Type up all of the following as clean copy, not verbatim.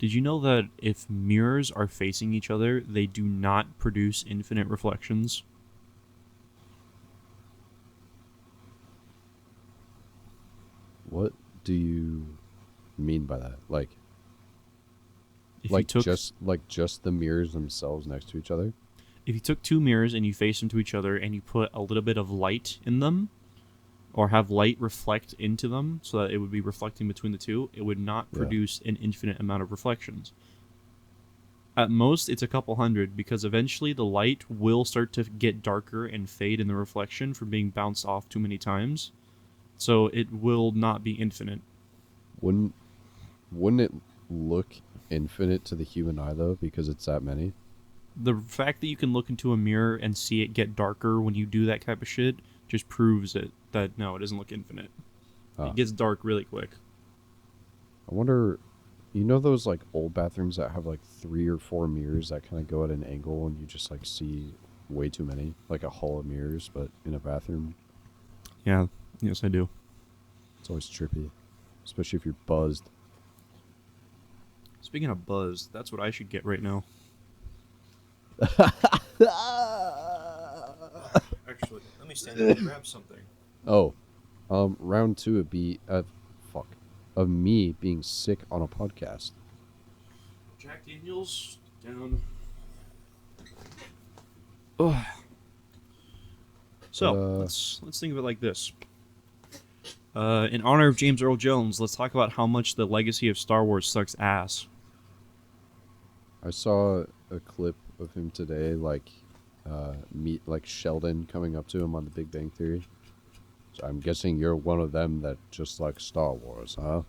Did you know that if mirrors are facing each other, they do not produce infinite reflections? What do you mean by that? If you took Just the mirrors themselves next to each other? if you took two mirrors and you face them to each other and you put a little bit of light in them, or have light reflect into them so that it would be reflecting between the two, it would not Yeah. produce an infinite amount of reflections. At most, it's a couple hundred, because eventually the light will start to get darker and fade in the reflection from being bounced off too many times. So it will not be infinite. Wouldn't wouldn't it look infinite to the human eye though, because it's that many? The fact that you can look into a mirror and see it get darker when you do that type of shit just proves that no, it doesn't look infinite. It gets dark really quick. I wonder, you know those like old bathrooms that have like 3 or 4 mirrors that kind of go at an angle and you just like see way too many, like a hall of mirrors, but in a bathroom. Yeah, yes I do. It's always trippy, especially if you're buzzed. Speaking of buzz, that's what I should get right now. Actually, let me stand up and grab something. Oh, round 2 would be of me being sick on a podcast. Jack Daniels down. Ugh. So let's think of it like this. In honor of James Earl Jones, let's talk about how much the legacy of Star Wars sucks ass. I saw a clip of him today, meet like Sheldon coming up to him on The Big Bang Theory. So I'm guessing you're one of them that just likes Star Wars, huh?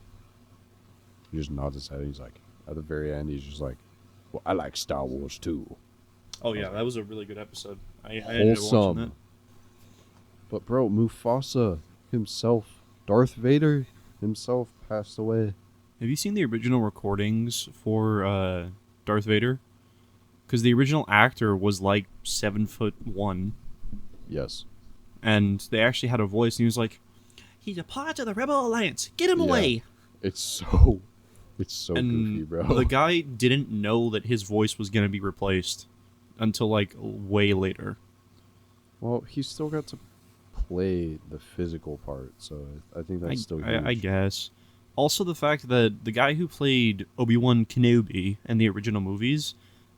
He just nods his head. He's like, at the very end, he's just like, "Well, I like Star Wars too." Oh yeah, that was a really good episode. I ended up watching Wholesome. that. But bro, Mufasa himself, Darth Vader himself, passed away. Have you seen the original recordings for Darth Vader? Because the original actor was like 7'1", Yes. and they actually had a voice, and he was like, "He's a part of the Rebel Alliance. Get him Yeah. away!" It's so And goofy, bro. the guy didn't know that his voice was gonna be replaced until like way later. Well, he still got to play the physical part, so I think that's still huge. I guess. Also, the fact that the guy who played Obi-Wan Kenobi in the original movies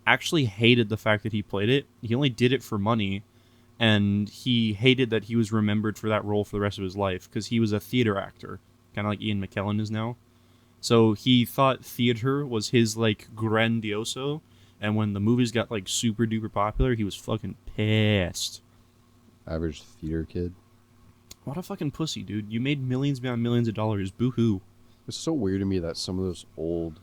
actually hated the fact that he played it. He only did it for money, and he hated that he was remembered for that role for the rest of his life, because he was a theater actor, kind of like Ian McKellen is now. So he thought theater was his, like, grandioso, and when the movies got, like, super duper popular, he was fucking pissed. Average theater kid. What a fucking pussy, dude. You made millions beyond millions of dollars. Boo-hoo. It's so weird to me that some of those old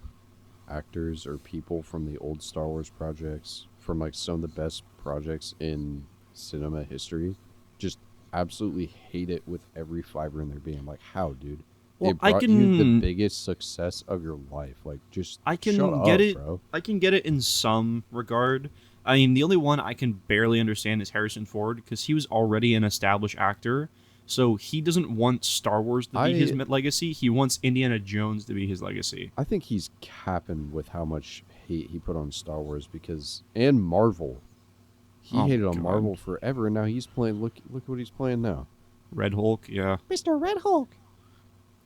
actors or people from the old Star Wars projects, from like some of the best projects in cinema history, just absolutely hate it with every fiber in their being. Like, how, dude? Well, It brought you the biggest success of your life. Like, just I can shut get up, it. bro. I can get it in some regard. I mean, the only one I can barely understand is Harrison Ford, because he was already an established actor, so he doesn't want Star Wars to be his legacy. He wants Indiana Jones to be his legacy. I think he's capping with how much hate he put on Star Wars and Marvel. He hated on Marvel forever, and now he's playing. Look what he's playing now. Red Hulk, yeah. Mr. Red Hulk.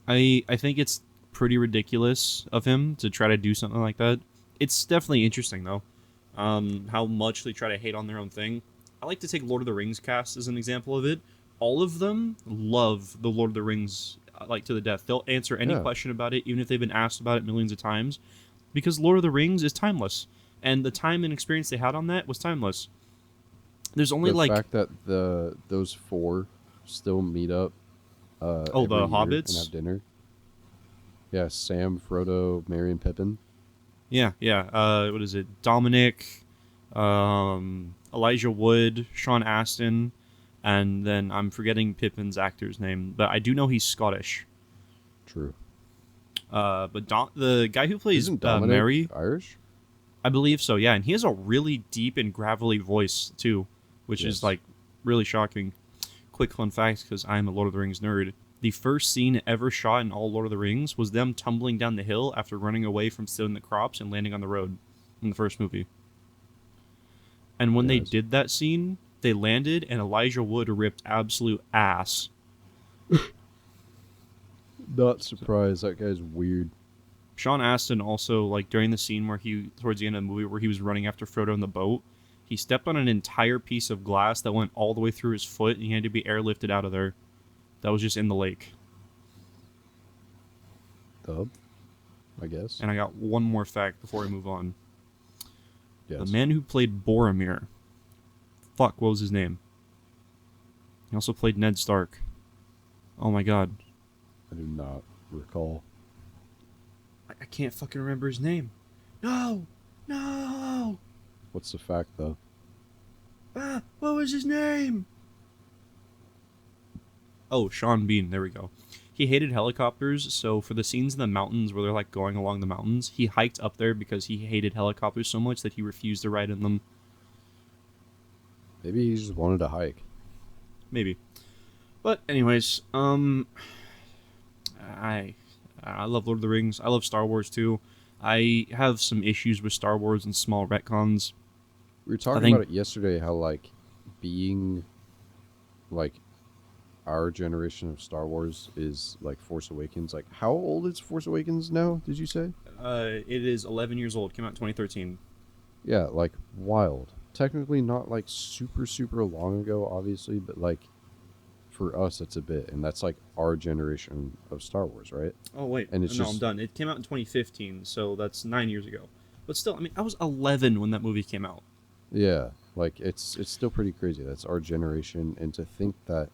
I think it's pretty ridiculous of him to try to do something like that. It's definitely interesting, though, how much they try to hate on their own thing. I like to take Lord of the Rings cast as an example of it. All of them love the Lord of the Rings like to the death. They'll answer any question about it, even if they've been asked about it millions of times, because Lord of the Rings is timeless, and the time and experience they had on that was timeless. There's only the fact that those 4 still meet up. The and hobbits have dinner. Yeah, Sam, Frodo, Merry, and Pippin. Yeah. What is it? Dominic, Elijah Wood, Sean Astin, and then I'm forgetting Pippin's actor's name, but I do know he's Scottish. True. But the guy who plays Isn't Dominic Merry, Irish? I believe so. Yeah, and he has a really deep and gravelly voice too, which is like really shocking. Quick fun fact, because I'm a Lord of the Rings nerd. The first scene ever shot in all Lord of the Rings was them tumbling down the hill after running away from stealing the crops and landing on the road in the first movie. And when they Yes. did that scene, they landed and Elijah Wood ripped absolute ass. Not surprised. That guy's weird. Sean Astin also, like, during the scene where towards the end of the movie, where he was running after Frodo in the boat, he stepped on an entire piece of glass that went all the way through his foot, and he had to be airlifted out of there. That was just in the lake. Dub, I guess. And I got one more fact before I move on. Yes. The man who played Boromir. Fuck, what was his name? He also played Ned Stark. Oh my god. I do not recall. I can't fucking remember his name. No! No! What's the fact, though? Ah, what was his name? Oh, Sean Bean. There we go. He hated helicopters, so for the scenes in the mountains where they're like going along the mountains, he hiked up there because he hated helicopters so much that he refused to ride in them. Maybe he just wanted to hike. Maybe. But anyways, I love Lord of the Rings. I love Star Wars too. I have some issues with Star Wars and small retcons. We were talking about it yesterday, how, like, being, like, our generation of Star Wars is, like, Force Awakens. Like, how old is Force Awakens now, did you say? It is 11 years old. Came out in 2013. Yeah, like, wild. Technically not, like, super, super long ago, obviously, but, like, for us, it's a bit. And that's, like, our generation of Star Wars, right? Oh, wait. And it's no, just... I'm done. It came out in 2015, so that's 9 years ago. But still, I mean, I was 11 when that movie came out. Yeah, like, it's still pretty crazy. That's our generation. And to think that...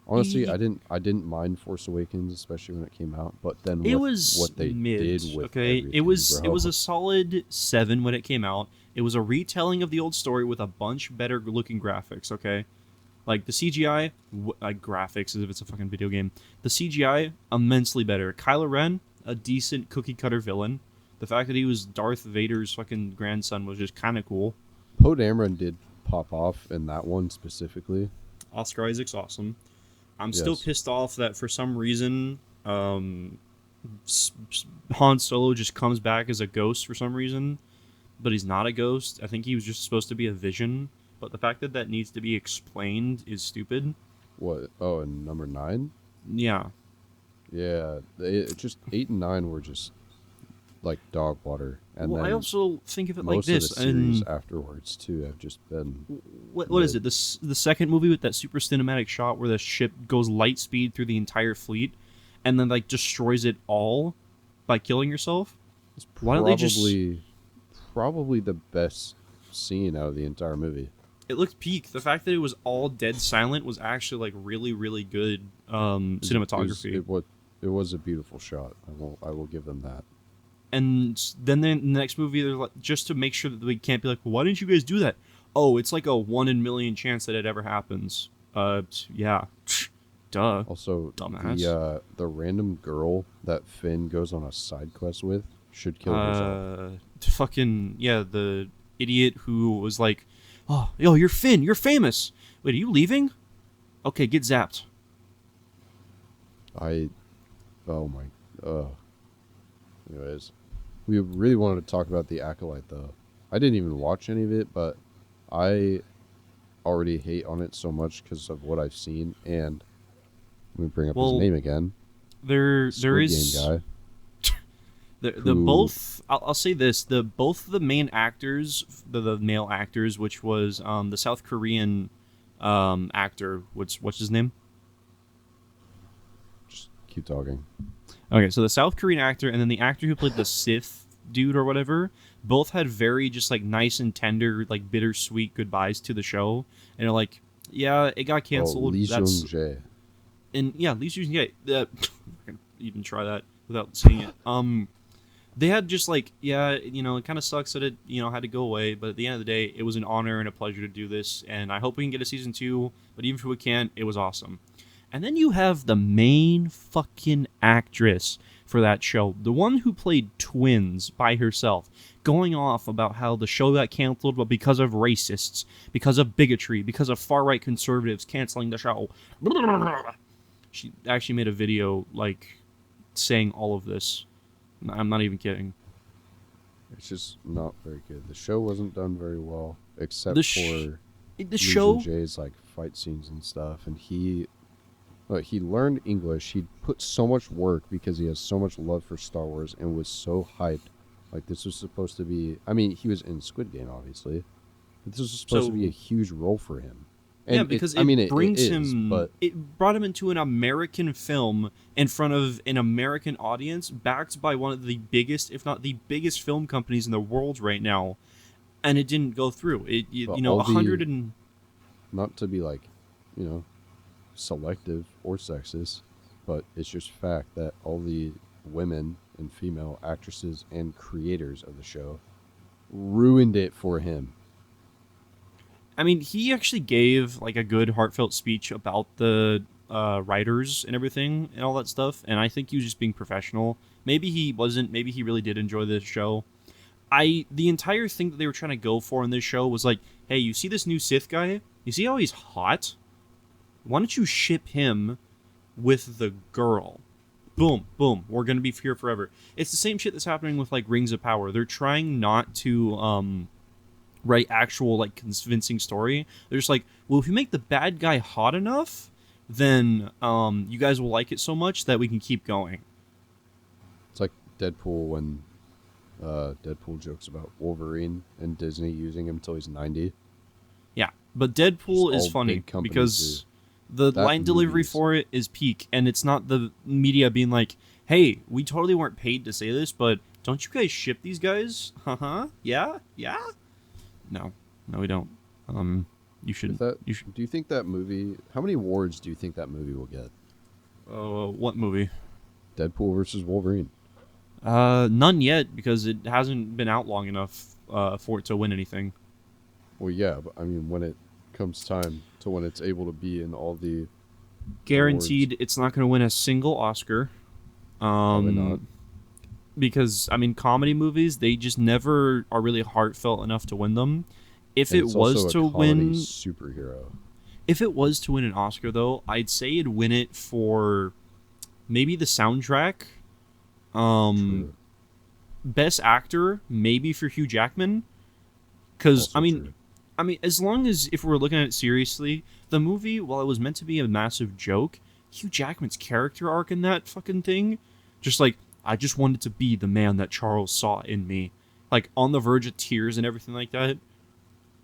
Honestly, I didn't mind Force Awakens, especially when it came out. But then what they did with everything, it was bro. a solid 7 when it came out. It was a retelling of the old story with a bunch better looking graphics. Okay, like the CGI, like graphics as if it's a fucking video game. The CGI immensely better. Kylo Ren, a decent cookie cutter villain. The fact that he was Darth Vader's fucking grandson was just kind of cool. Poe Dameron did pop off in that one specifically. Oscar Isaac's awesome. I'm still pissed off that for some reason Han Solo just comes back as a ghost for some reason, but he's not a ghost. I think he was just supposed to be a vision, but the fact that that needs to be explained is stupid. What? Oh, and number 9? Yeah. Yeah, just 8 and 9 were just like dog water. And well, then I also think of it like most this. of the series afterwards too have just been. What is it? The second movie with that super cinematic shot where the ship goes light speed through the entire fleet, and then like destroys it all by killing yourself. It's Why don't they just? Probably the best scene out of the entire movie. It looked peak. The fact that it was all dead silent was actually like really, really good cinematography. It was a beautiful shot. I will give them that. And then the next movie, they're like, just to make sure that we can't be like, well, why didn't you guys do that? Oh, it's like a 1 in a million chance that it ever happens. Yeah. Duh. Also, dumbass. the random girl that Finn goes on a side quest with should kill herself. Fucking, yeah, the idiot who was like, oh, yo, you're Finn, you're famous. Wait, are you leaving? Okay, get zapped. Oh my, anyways, we really wanted to talk about The Acolyte, though. I didn't even watch any of it, but I already hate on it so much because of what I've seen, and let me bring up his name again. There Squid is... Game guy. I'll say this, both of the main actors, the male actors, which was the South Korean actor, what's his name? Just keep talking. Okay, so the South Korean actor and then the actor who played the Sith dude or whatever, both had very just like nice and tender, like bittersweet goodbyes to the show, and they're like, yeah, it got canceled. Lee Seung-jae. And yeah, Lee Seung-jae. I can even try that without saying it. They had just like, yeah, it kind of sucks that it, had to go away, but at the end of the day, it was an honor and a pleasure to do this, and I hope we can get a season 2, but even if we can't, it was awesome. And then you have the main fucking actress for that show, the one who played twins by herself, going off about how the show got canceled, but because of racists, because of bigotry, because of far-right conservatives canceling the show. She actually made a video like saying all of this. I'm not even kidding. It's just not very good. The show wasn't done very well, except The for the Losing show. Jay's like fight scenes and stuff. And he learned English. He put so much work because he has so much love for Star Wars and was so hyped. Like this was supposed to be. I mean, he was in Squid Game, obviously, but this was supposed to be a huge role for him. Yeah, And because it brings is, him. but It brought him into an American film in front of an American audience, backed by one of the biggest, if not the biggest, film companies in the world right now, and it didn't go through. but You know, all 100 the and not to be like, you know, selective or sexist, but it's just fact that all the women and female actresses and creators of the show ruined it for him. I mean, he actually gave like a good heartfelt speech about the writers and everything and all that stuff, and I think he was just being professional. Maybe he wasn't. Maybe he really did enjoy this show. The entire thing that they were trying to go for in this show was like, hey, you see this new Sith guy? You see how he's hot? Why don't you ship him with the girl? Boom, boom. We're gonna be here forever. It's the same shit that's happening with like Rings of Power. They're trying not to write actual like convincing story. They're just like, well, if you make the bad guy hot enough, then you guys will like it so much that we can keep going. It's like Deadpool when Deadpool jokes about Wolverine and Disney using him until he's 90. Yeah, but Deadpool Just is all funny big companies because the That line delivery movie's- for it is peak, and it's not the media being like, hey, we totally weren't paid to say this, but don't you guys ship these guys? Uh-huh. Yeah? Yeah? No, we don't. You should. With that, You should. do you think that movie? How many awards do you think that movie will get? What movie? Deadpool versus Wolverine. None yet because it hasn't been out long enough for it to win anything. Well, yeah, but I mean, when it comes time to when it's able to be in all the Guaranteed, it's not going to win a single Oscar. Probably not. Because I mean, comedy movies they just never are really heartfelt enough to win them. If And it it's was also a to comedy win, superhero. if it was to win an Oscar, though, I'd say it'd win it for maybe the soundtrack. True. Best actor, maybe for Hugh Jackman. Because Also I true. mean, as long as if we're looking at it seriously, the movie, while it was meant to be a massive joke, Hugh Jackman's character arc in that fucking thing, just like I just wanted to be the man that Charles saw in me, like on the verge of tears and everything like that.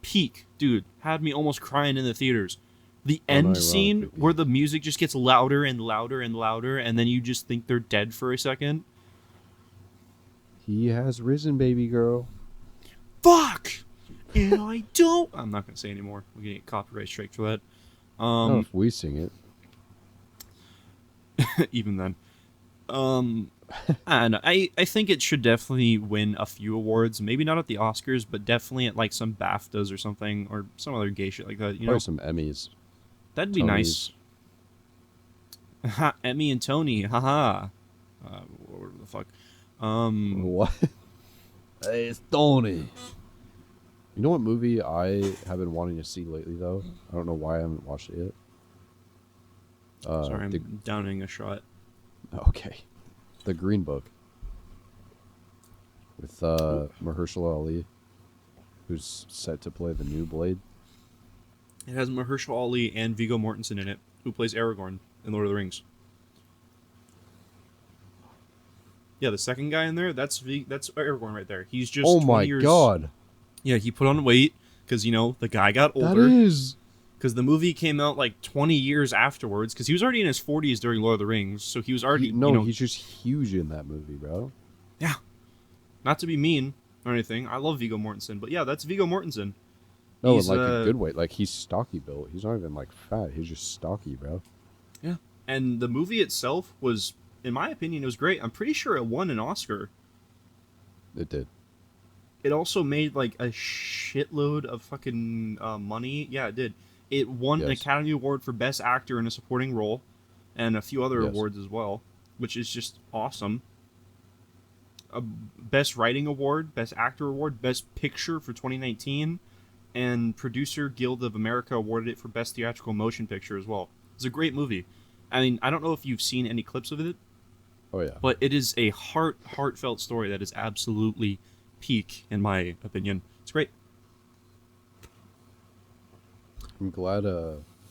Peak, dude, had me almost crying in the theaters. The end scene Unironically where peak. the music just gets louder and louder and louder, and then you just think they're dead for a second. He has risen, baby girl. Fuck! And I don't. I'm not gonna say anymore. We're gonna get copyright strike for that. Not if we sing it. Even then. I don't know. I think it should definitely win a few awards. Maybe not at the Oscars, but definitely at like some BAFTAs or something, or some other gay shit like that. You know, Probably some Emmys. that'd be nice. Ha, Emmy and Tony, haha. Whatever the fuck. What? Hey, it's Tony. You know what movie I have been wanting to see lately, though? I don't know why I haven't watched it yet. Sorry, I'm downing a shot. Okay. The Green Book. With Mahershala Ali, who's set to play the new Blade. It has Mahershala Ali and Viggo Mortensen in it, who plays Aragorn in Lord of the Rings. Yeah, the second guy in there, that's Aragorn right there. He's just Oh 20 my years. god. Yeah, he put on weight because, you know, the guy got That older. is. Because the movie came out like 20 years afterwards, because he was already in his 40s during Lord of the Rings, so he was already, He's just huge in that movie, bro. yeah. Not to be mean or anything, I love Viggo Mortensen, but yeah, that's Viggo Mortensen. No, He's, in like a good way. Like, he's stocky built. He's not even like fat. He's just stocky, bro. Yeah. And the movie itself was, in my opinion, it was great. I'm pretty sure it won an Oscar. It did. It also made like a shitload of fucking money. Yeah, it did. It won an Yes. Academy Award for Best Actor in a Supporting Role, and a few other Yes. awards as well, which is just awesome. A Best Writing Award, Best Actor Award, Best Picture for 2019, and Producer Guild of America awarded it for Best Theatrical Motion Picture as well. It's a great movie. I mean, I don't know if you've seen any clips of it, Oh yeah. but it is a heartfelt story that is absolutely peak, in my opinion. It's great. I'm glad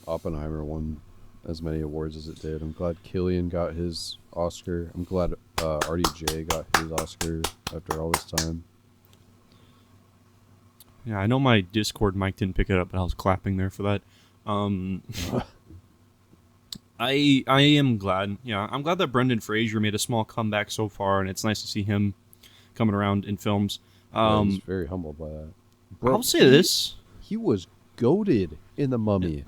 Oppenheimer won as many awards as it did. I'm glad Killian got his Oscar. I'm glad RDJ got his Oscar after all this time. Yeah, I know my Discord mic didn't pick it up, but I was clapping there for that. I am glad. Yeah, I'm glad that Brendan Fraser made a small comeback so far, and it's nice to see him coming around in films. Yeah, he's very humbled by that. Bro, I'll say this, he was goated in The Mummy.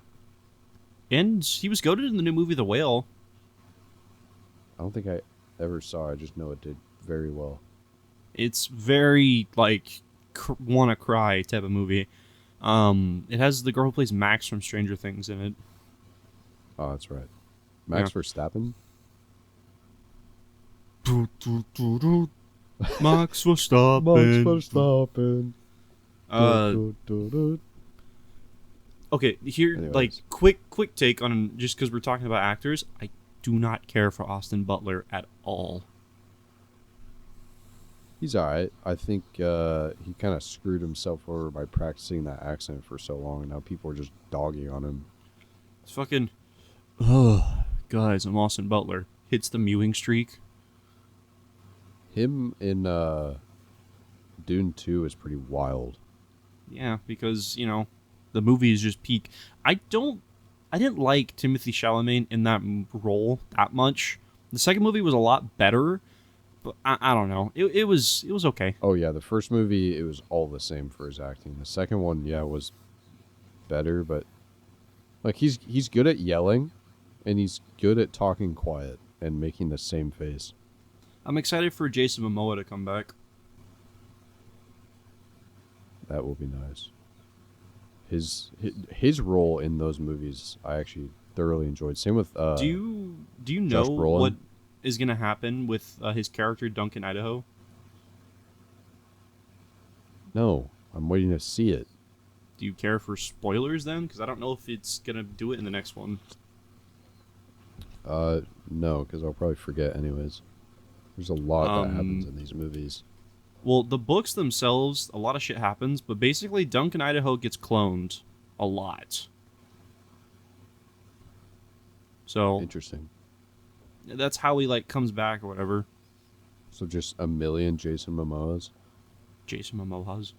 and he was goated in the new movie The Whale. I don't think I ever saw. I just know it did very well. It's very like wanna cry type of movie. It has the girl who plays Max from Stranger Things in it. Oh, that's right. Max Yeah. Verstappen. Max Verstappen. Verstappen. Okay, here, Anyways. like, quick take on, just because we're talking about actors, I do not care for Austin Butler at all. He's alright. I think he kind of screwed himself over by practicing that accent for so long, and now people are just dogging on him. It's fucking, oh, guys, I'm Austin Butler. Hits the mewing streak. Him in Dune 2 is pretty wild. Yeah, because, you know, the movie is just peak. I didn't like Timothée Chalamet in that role that much. The second movie was a lot better, but I don't know. It was okay. Oh yeah, the first movie it was all the same for his acting. The second one, yeah, was better, but like he's good at yelling, and he's good at talking quiet and making the same face. I'm excited for Jason Momoa to come back. That will be nice. His role in those movies, I actually thoroughly enjoyed. Same with Do you know Josh Brolin. what is gonna happen with his character Duncan Idaho? No, I'm waiting to see it. Do you care for spoilers then? Because I don't know if it's gonna do it in the next one. No, because I'll probably forget anyways. There's a lot that happens in these movies. Well, the books themselves, a lot of shit happens, but basically Duncan Idaho gets cloned a lot. So Interesting. that's how he like comes back or whatever. So just a million Jason Momoas. Jason Momoa's.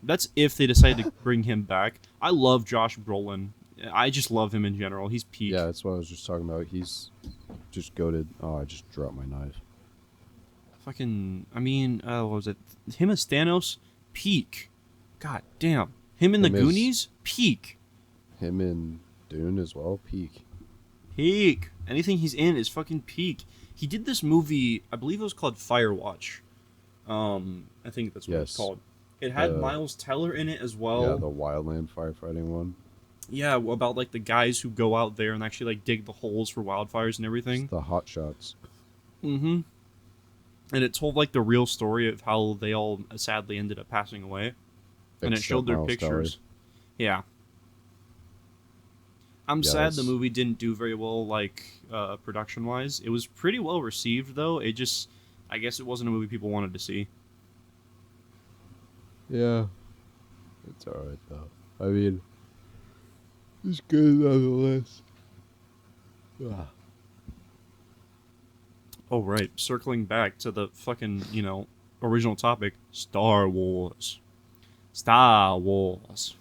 That's if they decide to bring him back. I love Josh Brolin. I just love him in general. He's peak. Yeah, that's what I was just talking about. He's just goated. Oh, I just dropped my knife. Fucking, I mean, what was it? Him as Thanos, peak. God damn. Him in the Him as- Goonies, peak. Him in Dune as well, peak. Peak. Anything he's in is fucking peak. He did this movie, I believe it was called Firewatch. I think that's what it's Yes. called. It had Miles Teller in it as well. Yeah, the wildland firefighting one. Yeah, about like the guys who go out there and actually like dig the holes for wildfires and everything. It's the hot shots. Mm-hmm. And it told like the real story of how they all sadly ended up passing away. And it Except showed their Miles pictures. Yeah. I'm Yeah, sad the that's- movie didn't do very well, like, production-wise. It was pretty well received, though. It just, I guess it wasn't a movie people wanted to see. Yeah. It's alright, though. I mean, it's good nonetheless. Ah. Oh, right. Circling back to the fucking, original topic. Star Wars. Star Wars.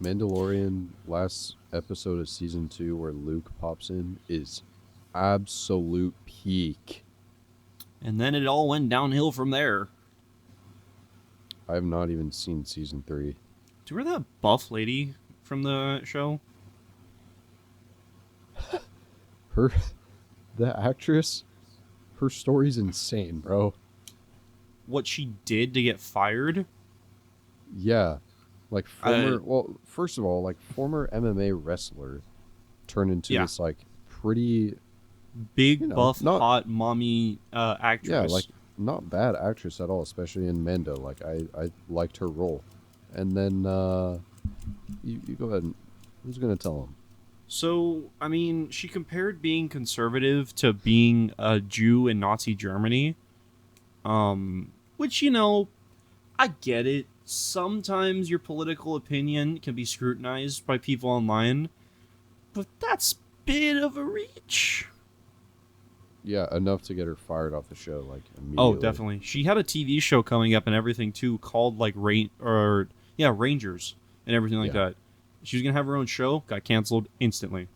Mandalorian, last episode of season 2 where Luke pops in, is absolute peak. And then it all went downhill from there. I have not even seen season 3. Do you remember that buff lady from the show? The actress, her story's insane, bro. What she did to get fired? Yeah. Like well, first of all, like former MMA wrestler turned into this like pretty Big, buff, not- hot, mommy actress. yeah, like not bad actress at all, especially in Mando. Like I liked her role. And then you go ahead and who's gonna tell him? So, I mean, she compared being conservative to being a Jew in Nazi Germany. Which, I get it. Sometimes your political opinion can be scrutinized by people online, but that's a bit of a reach. Yeah, enough to get her fired off the show like Oh, immediately. definitely. She had a TV show coming up and everything too, called like Rangers and everything like Yeah. that. She was gonna have her own show, got canceled instantly.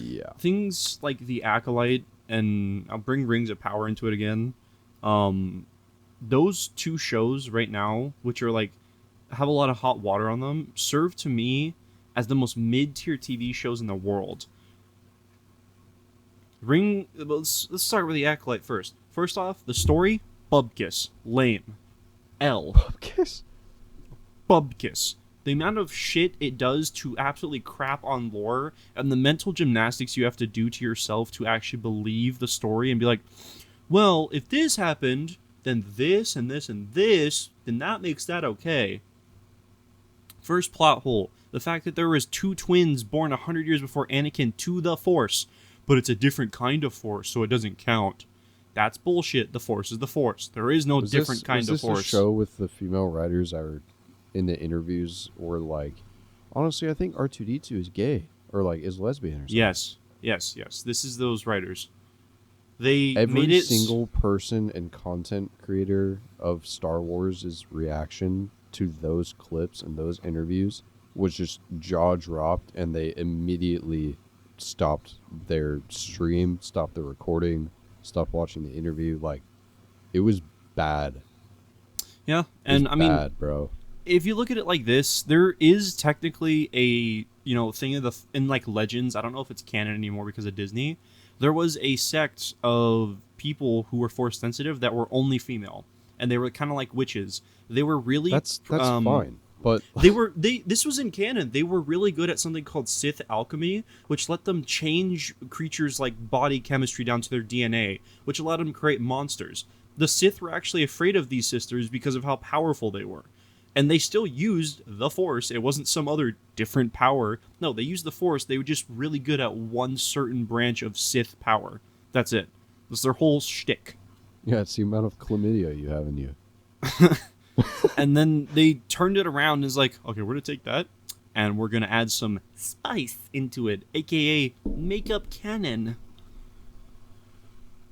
Yeah. Things like The Acolyte and I'll bring Rings of Power into it again. Those two shows right now, which are like have a lot of hot water on them, serve to me as the most mid-tier TV shows in the world. Let's start with The Acolyte first. First off, the story, bubkiss, lame. Kiss. Bubkiss. The amount of shit it does to absolutely crap on lore and the mental gymnastics you have to do to yourself to actually believe the story and be like, well, if this happened, then this and this and this, then that makes that okay. First plot hole. The fact that there was two twins born 100 years before Anakin to the Force, but it's a different kind of Force, so it doesn't count. That's bullshit. The Force is the Force. There is no different kind of Force. Was this a show with the female writers that were in the interviews were like, honestly, I think R2D2 is gay or like is lesbian or something? Yes. This is those writers. They Every made it single person and content creator of Star Wars' reaction to those clips and those interviews was just jaw dropped, and they immediately stopped their stream, stopped the recording, stopped watching the interview. Like, it was bad. Yeah, It was and I mean, bad, bro. if you look at it like this, there is technically a thing in like Legends. I don't know if it's canon anymore because of Disney. There was a sect of people who were Force sensitive that were only female, and they were kind of like witches. They were really That's fine, but this was in canon. They were really good at something called Sith alchemy, which let them change creatures like body chemistry down to their DNA, which allowed them to create monsters. The Sith were actually afraid of these sisters because of how powerful they were. And they still used the Force. It wasn't some other different power. No, they used the Force. They were just really good at one certain branch of Sith power. That's it. That's their whole shtick. yeah, it's the amount of chlamydia you have in you. And then they turned it around and is like, okay, we're going to take that and we're going to add some spice into it, aka makeup canon.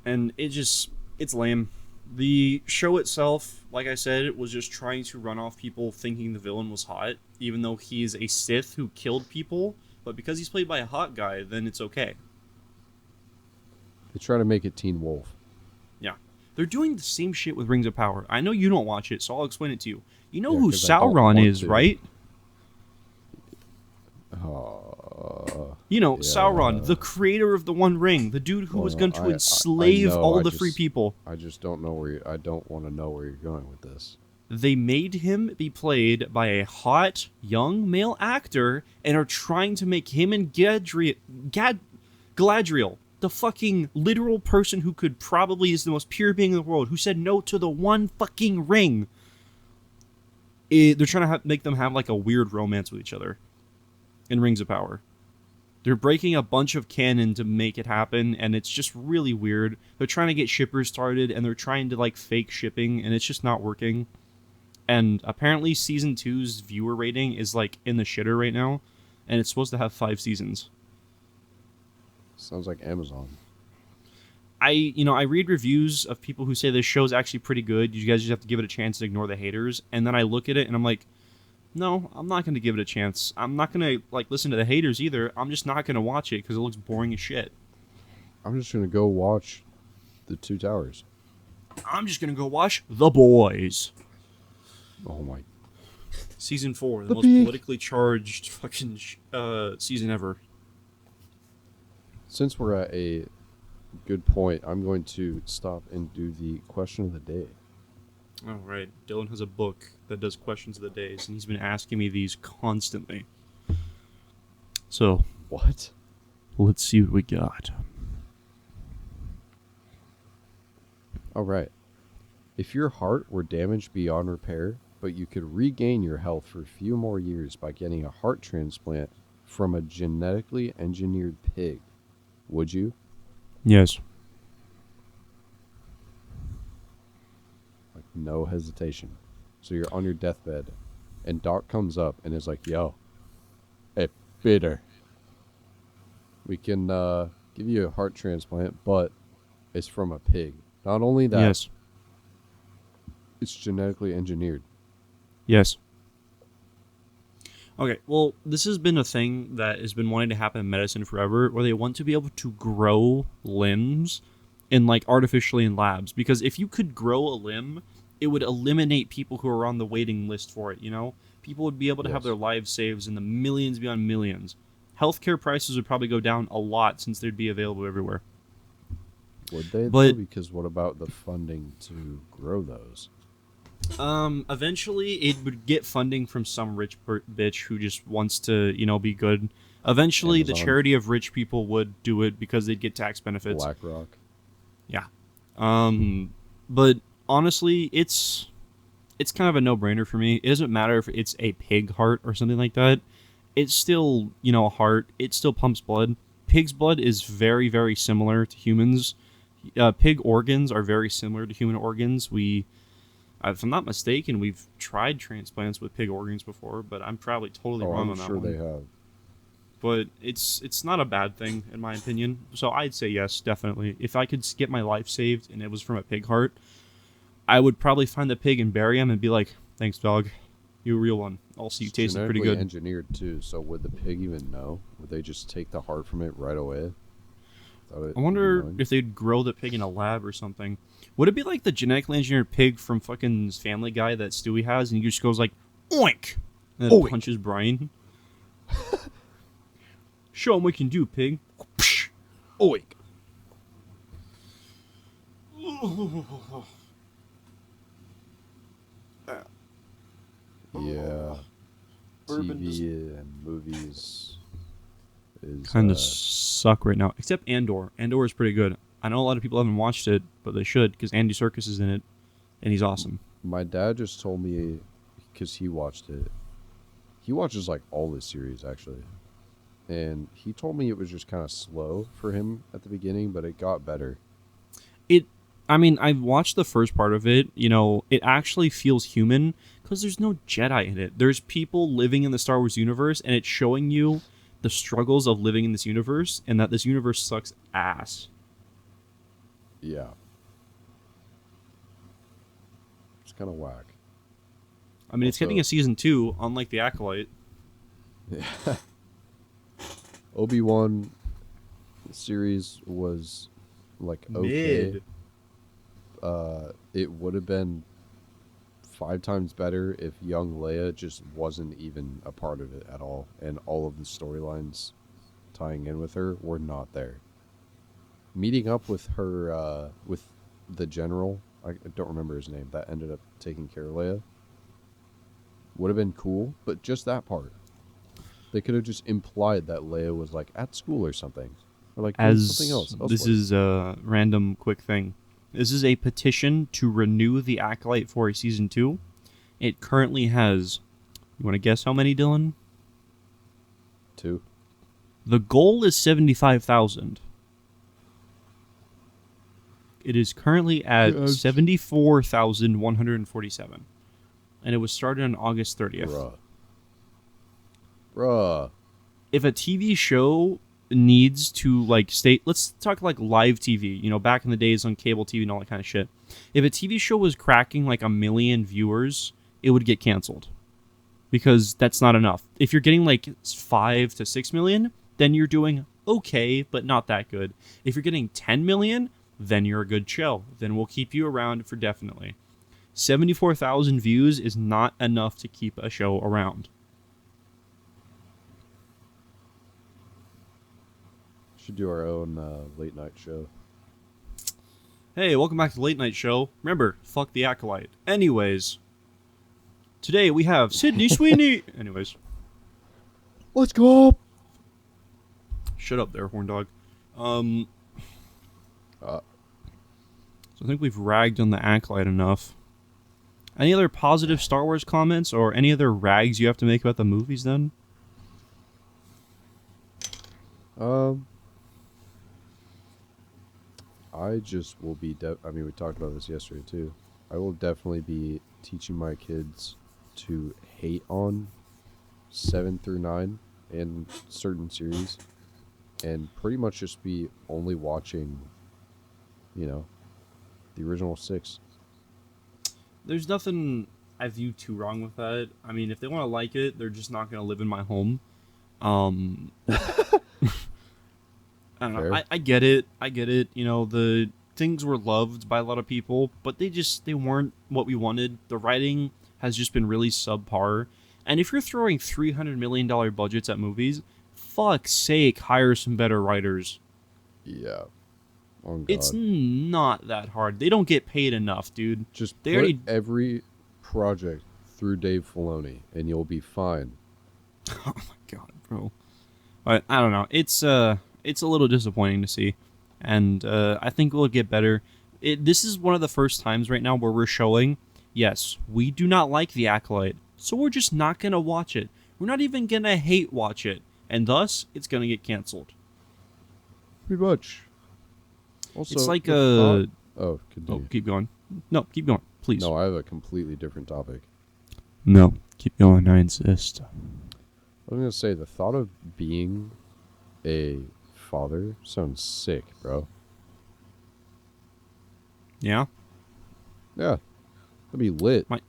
And it's lame. The show itself, like I said, it was just trying to run off people thinking the villain was hot, even though he's a Sith who killed people. But because he's played by a hot guy, then it's okay. They try to make it Teen Wolf. Yeah. They're doing the same shit with Rings of Power. I know you don't watch it, so I'll explain it to you. You know Yeah, who 'cause I don't Sauron want is, to. right? Yeah. Sauron, the creator of the One Ring, the dude who was Well, going to I enslave know, all I the free people. I just don't know I don't want to know where you're going with this. They made him be played by a hot, young male actor and are trying to make him and Galadriel, the fucking literal person who could probably is the most pure being in the world, who said no to the one fucking ring. They're trying to make them have like a weird romance with each other in Rings of Power. They're breaking a bunch of canon to make it happen, and it's just really weird. They're trying to get shippers started, and they're trying to like fake shipping, and it's just not working. And apparently season 2's viewer rating is like in the shitter right now, and it's supposed to have 5 seasons. Sounds like Amazon. I read reviews of people who say this show's actually pretty good. You guys just have to give it a chance and ignore the haters. And then I look at it and I'm like, no, I'm not going to give it a chance. I'm not going to like listen to the haters either. I'm just not going to watch it because it looks boring as shit. I'm just gonna go watch The Two Towers. I'm just going to go watch The Boys. Oh my! Season 4, the The most big- politically charged fucking season ever. Since we're at a good point, I'm going to stop and do the question of the day. All right, Dylan has a book that does questions of the days, and he's been asking me these constantly. So, What? let's see what we got. All right. If your heart were damaged beyond repair, but you could regain your health for a few more years by getting a heart transplant from a genetically engineered pig. Would you? Yes. Like, no hesitation. So you're on your deathbed, and Doc comes up and is like, yo, hey, Peter, we can give you a heart transplant, but it's from a pig. Not only that, Yes. it's genetically engineered. Yes. Okay, well, this has been a thing that has been wanting to happen in medicine forever, where they want to be able to grow limbs in like artificially in labs. Because if you could grow a limb, it would eliminate people who are on the waiting list for it. You know, people would be able to have Yes. their lives saved in the millions beyond millions. Healthcare prices would probably go down a lot since they'd be available everywhere. Would they, though? But Because what about the funding to grow those? eventually it would get funding from some rich bitch who just wants to, you know, be good. Eventually, the Amazon? charity of rich people would do it because they'd get tax benefits. BlackRock? Yeah. But honestly, it's kind of a no-brainer for me. It doesn't matter if it's a pig heart or something like that. It's still, you know, a heart. It still pumps blood. Pig's blood is very, very similar to humans. Pig organs are very similar to human organs. If I'm not mistaken, we've tried transplants with pig organs before, but I'm probably totally wrong I'm on that sure one. they have. But it's not a bad thing in my opinion. So I'd say yes, definitely. If I could get my life saved and it was from a pig heart, I would probably find the pig and bury him and be like, "Thanks, dog. You a real one. Also, you It's tasted pretty genetically good." engineered too. So would the pig even know? Would they just take the heart from it right away? I wonder if they'd grow the pig in a lab or something. Would it be like the genetically engineered pig from fucking Family Guy that Stewie has, and he just goes like, "Oink," and then Oink. punches Brian? Show him what you can do, pig. Oink. Yeah. TV and movies is Kind of suck right now, except Andor. Andor is pretty good. I know a lot of people haven't watched it, but they should because Andy Serkis is in it, and he's awesome. My dad just told me because he watched it. He watches like all this series actually, and he told me it was just kind of slow for him at the beginning, but it got better. I mean, I've watched the first part of it. You know, it actually feels human because there's no Jedi in it. There's people living in the Star Wars universe, and it's showing you the struggles of living in this universe, and that this universe sucks ass. Yeah. It's kind of whack. I mean, it's Also- getting a season 2, unlike The Acolyte. Yeah. Obi-Wan series was like okay. Mid. It would have been 5 times better if young Leia just wasn't even a part of it at all, and all of the storylines tying in with her were not there. Meeting up with her, with the general, I don't remember his name, that ended up taking care of Leia, would have been cool, but just that part. They could have just implied that Leia was like at school or something, or like doing As something else. this is a random quick thing. This is a petition to renew The Acolyte for a season 2. It currently has, you want to guess how many, Dylan? 2. The goal is 75,000. It is currently at Yes. 74,147. And it was started on August 30th. Bruh. If a TV show needs to like stay, let's talk like live TV, you know, back in the days on cable TV and all that kind of shit. If a TV show was cracking like 1 million viewers, it would get canceled because that's not enough. If you're getting like 5 to 6 million, then you're doing okay, but not that good. If you're getting 10 million, then you're a good show. Then we'll keep you around for definitely. 74,000 views is not enough to keep a show around. Should do our own late night show. Hey, welcome back to the Late Night Show. Remember, fuck the Acolyte. Anyways, today we have Sydney Sweeney. Anyways, Let's go. shut up there, horn dog. So I think we've ragged on the Acolyte enough. Any other positive Star Wars comments or any other rags you have to make about the movies then? I just will be. I mean, we talked about this yesterday too. I will definitely be teaching my kids to hate on 7 through 9 in certain series, and pretty much just be only watching, the original 6. There's nothing I view too wrong with that. I mean, if they want to like it, they're just not going to live in my home. I don't know. Fair. I get it. I get it. You know, the things were loved by a lot of people, but they weren't what we wanted. The writing has just been really subpar. And if you're throwing $300 million budgets at movies, fuck's sake, hire some better writers. Yeah. Oh God. It's not that hard. They don't get paid enough, dude. Just they put already... every project through Dave Filoni, and you'll be fine. Oh my God, bro. But I don't know. It's a little disappointing to see, and I think we'll get better. This is one of the first times right now where we're showing, yes, we do not like The Acolyte, so we're just not gonna watch it. We're not even gonna hate watch it, and thus it's gonna get canceled. Pretty much. Also, it's like continue. Oh, keep going. No, keep going, please. No, I have a completely different topic. No, keep going. I insist. I was gonna say the thought of being a father sounds sick, bro. Yeah? Yeah. That'd be lit. My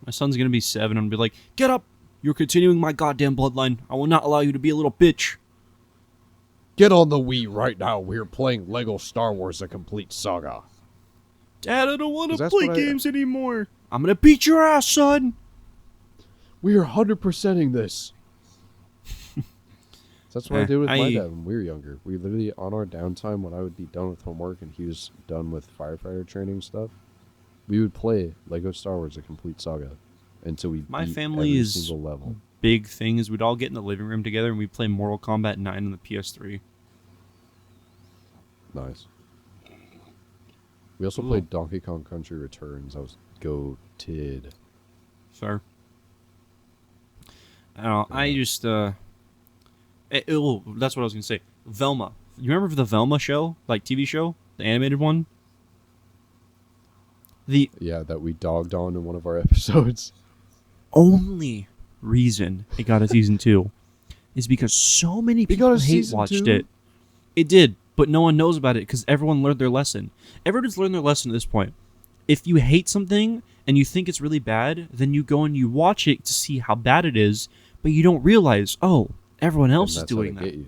son's gonna be 7 and be like, get up! You're continuing my goddamn bloodline. I will not allow you to be a little bitch. Get on the Wii right now. We're playing Lego Star Wars: A Complete Saga. Dad, I don't want to 'Cause that's play what I- games anymore. I'm gonna beat your ass, son! We are 100%ing this. That's what I did with my I- dad when we were younger. We literally, on our downtime, when I would be done with homework and he was done with firefighter training stuff, we would play Lego Star Wars: A Complete Saga until we My beat family every is single level. big thing is we'd all get in the living room together and we'd play Mortal Kombat 9 on the PS3. Nice. We also Ooh. played Donkey Kong Country Returns. I was goated. Fair. I don't know. I just, that's what I was going to say. Velma. You remember the Velma show? Like TV show? The animated one? Yeah, that we dogged on in one of our episodes. Only reason it got a season 2 is because so many people hate watched it. It did, but no one knows about it because everyone learned their lesson. Everyone's learned their lesson at this point. If you hate something and you think it's really bad, then you go and you watch it to see how bad it is, but you don't realize, oh, everyone else is doing that. Get you.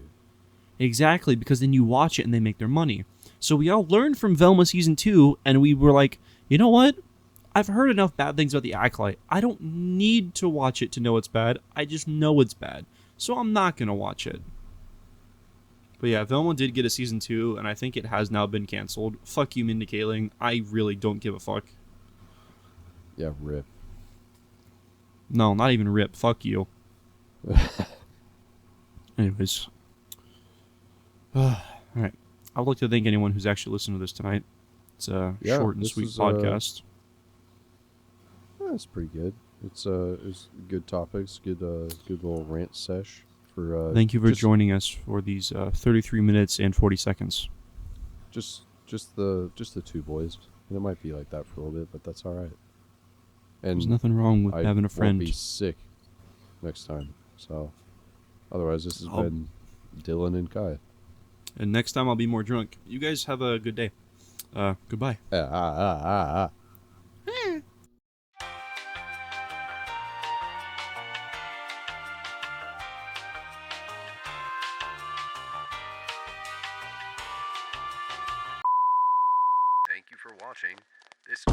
Exactly, because then you watch it and they make their money. So we all learned from Velma season 2, and we were like, you know what? I've heard enough bad things about the Acolyte. I don't need to watch it to know it's bad. I just know it's bad. So I'm not going to watch it. But yeah, Velma did get a season 2, and I think it has now been canceled. Fuck you, Mindy Kaling. I really don't give a fuck. Yeah, rip. No, not even rip. Fuck you. Anyways. Alright. I would like to thank anyone who's actually listened to this tonight. It's a short and sweet podcast. That's pretty good. It's good topics, good little rant sesh for. Thank you for joining us for these 33 minutes and 40 seconds. Just the two boys, and it might be like that for a little bit, but that's all right. And there's nothing wrong with having a friend. I won't be sick next time. So, otherwise, this has been Dylan and Kai. And next time I'll be more drunk. You guys have a good day. Goodbye. Thank you for watching this.